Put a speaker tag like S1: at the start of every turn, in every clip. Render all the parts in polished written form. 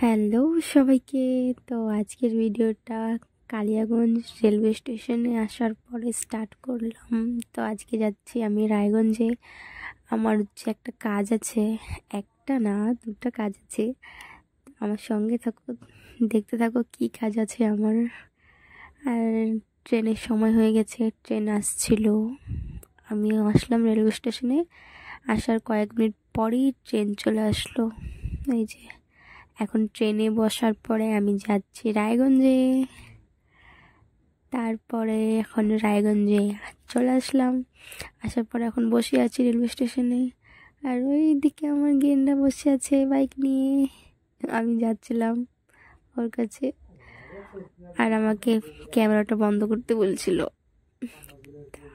S1: Hello সবাইকে। তো আজকের ভিডিওটা কালিয়াগঞ্জ রেলওয়ে স্টেশনে আসার পরে স্টার্ট করলাম। তো আজকে যাচ্ছি আমি রায়গঞ্জে। আমার হচ্ছে একটা কাজ আছে, একটা না দুটা কাজ আছে। আমার সঙ্গে থাকো, দেখতে থাকো কি কাজ আছে আমার। আর ট্রেনের সময় হয়ে গেছে, ট্রেন আসছিল। আমি আসলাম রেলওয়ে স্টেশনে, আসার কয়েক মিনিট পরেই ট্রেন চলে আসলো। এই যে এখন ট্রেনে বসার পরে আমি যাচ্ছি রায়গঞ্জে। তারপরে এখন রায়গঞ্জে চলে আসলাম। আসার পরে এখন বসে আছি রেলওয়ে স্টেশনে। আর ওই দিকে আমার গেন্ডা বসে আছে বাইক নিয়ে, আমি যাচ্ছিলাম ওর কাছে। আর আমাকে ক্যামেরাটা বন্ধ করতে বলছিল।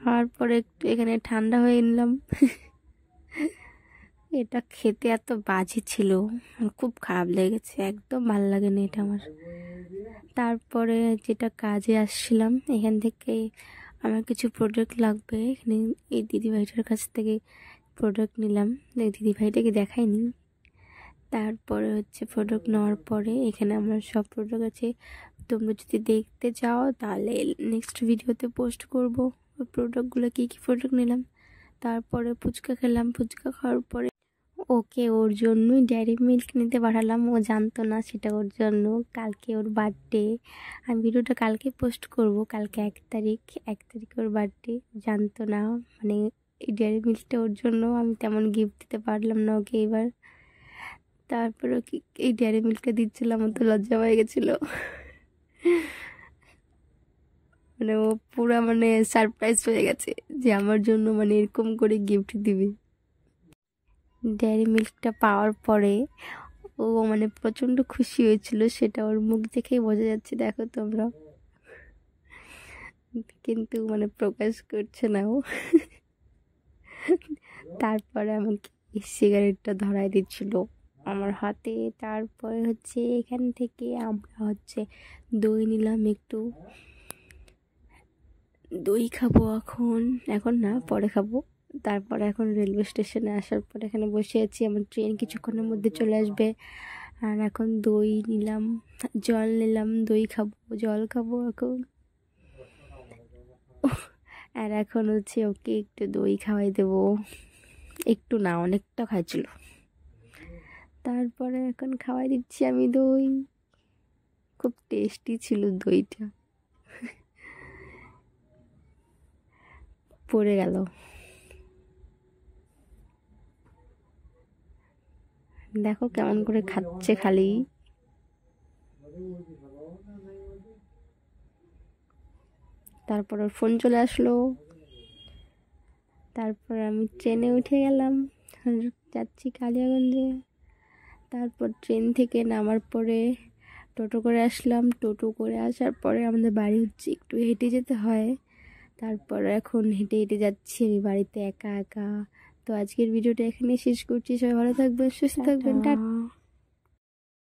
S1: তারপরে একটু এখানে ঠান্ডা হয়ে নিলাম। এটা খেতে এত বাজে ছিল, খুব খারাপ লেগেছে, একদম ভালো লাগেনি এটা আমার। তারপরে যেটা কাজে আসছিলাম, এখান থেকে আমার কিছু প্রোডাক্ট লাগবে। এখানে এই দিদিভাইটার কাছ থেকে প্রোডাক্ট নিলাম, দিদিভাইটাকে দেখাইনি। তারপরে হচ্ছে প্রোডাক্ট নেওয়ার পরে এখানে আমার সব প্রোডাক্ট আছে। তোমরা যদি দেখতে চাও তাহলে নেক্সট ভিডিওতে পোস্ট করব ওই প্রোডাক্টগুলো, কী কী প্রোডাক্ট নিলাম। তারপরে ফুচকা খেলাম, ফুচকা খাওয়ার পরে ওকে ওর জন্যই ডেয়ারি মিল্ক নিতে পাঠালাম। ও জানতো না সেটা ওর জন্য, কালকে ওর বার্থডে। আমি ভিডিওটা কালকে পোস্ট করব, কালকে 1 তারিখ, 1 তারিখ ওর বার্থডে। জানতো না, মানে এই ডেয়ারি মিল্কটা ওর জন্য। আমি তেমন গিফট দিতে পারলাম না ওকে এবার। তারপরে ওকে এই ডেয়ারি মিল্কটা দিচ্ছিলাম, ও তো লজ্জা পেয়ে গেছিলো। মানে ও পুরা মানে সারপ্রাইজ হয়ে গেছে যে আমার জন্য মানে এরকম করে গিফট দিবে। ডেয়ারি মিল্কটা পাওয়ার পরে ও মানে প্রচণ্ড খুশি হয়েছিল, সেটা ওর মুখ দেখেই বোঝা যাচ্ছে, দেখো তোমরা। কিন্তু মানে প্রকাশ করছে না ও। তারপরে আমাকে সিগারেটটা ধরাই দিচ্ছিল আমার হাতে। তারপরে হচ্ছে এখান থেকে আমরা হচ্ছে দই নিলাম, একটু দই খাবো এখন, এখন না পরে খাবো। তারপরে এখন রেলওয়ে স্টেশনে আসার পর এখানে বসে আছি, আমার ট্রেন কিছুক্ষণের মধ্যে চলে আসবে। আর এখন দই নিলাম, জল নিলাম, দই খাবো, জল খাবো এখন। আর এখন হচ্ছে ওকে একটু দই খাওয়াই দেবো, একটু না অনেকটা খাইছিল। তারপরে এখন খাওয়াই দিচ্ছি আমি দই। খুব টেস্টি ছিল দইটা, পড়ে গেল। দেখো কেমন করে খাচ্ছে খালি। তারপর ওর ফোন চলে আসলো। তারপর আমি ট্রেনে উঠে গেলাম, যাচ্ছি কালিয়াগঞ্জে। তারপর ট্রেন থেকে নামার পরে টোটো করে আসলাম। টোটো করে আসার পরে আমাদের বাড়ি হচ্ছে একটু হেঁটে যেতে হয়। তারপর এখন হেঁটে হেঁটে যাচ্ছি আমি বাড়িতে একা একা। তো আজকের ভিডিওটা এখানে শেষ করছি। সবাই ভালো থাকবেন, সুস্থ থাকবেন, টাটা।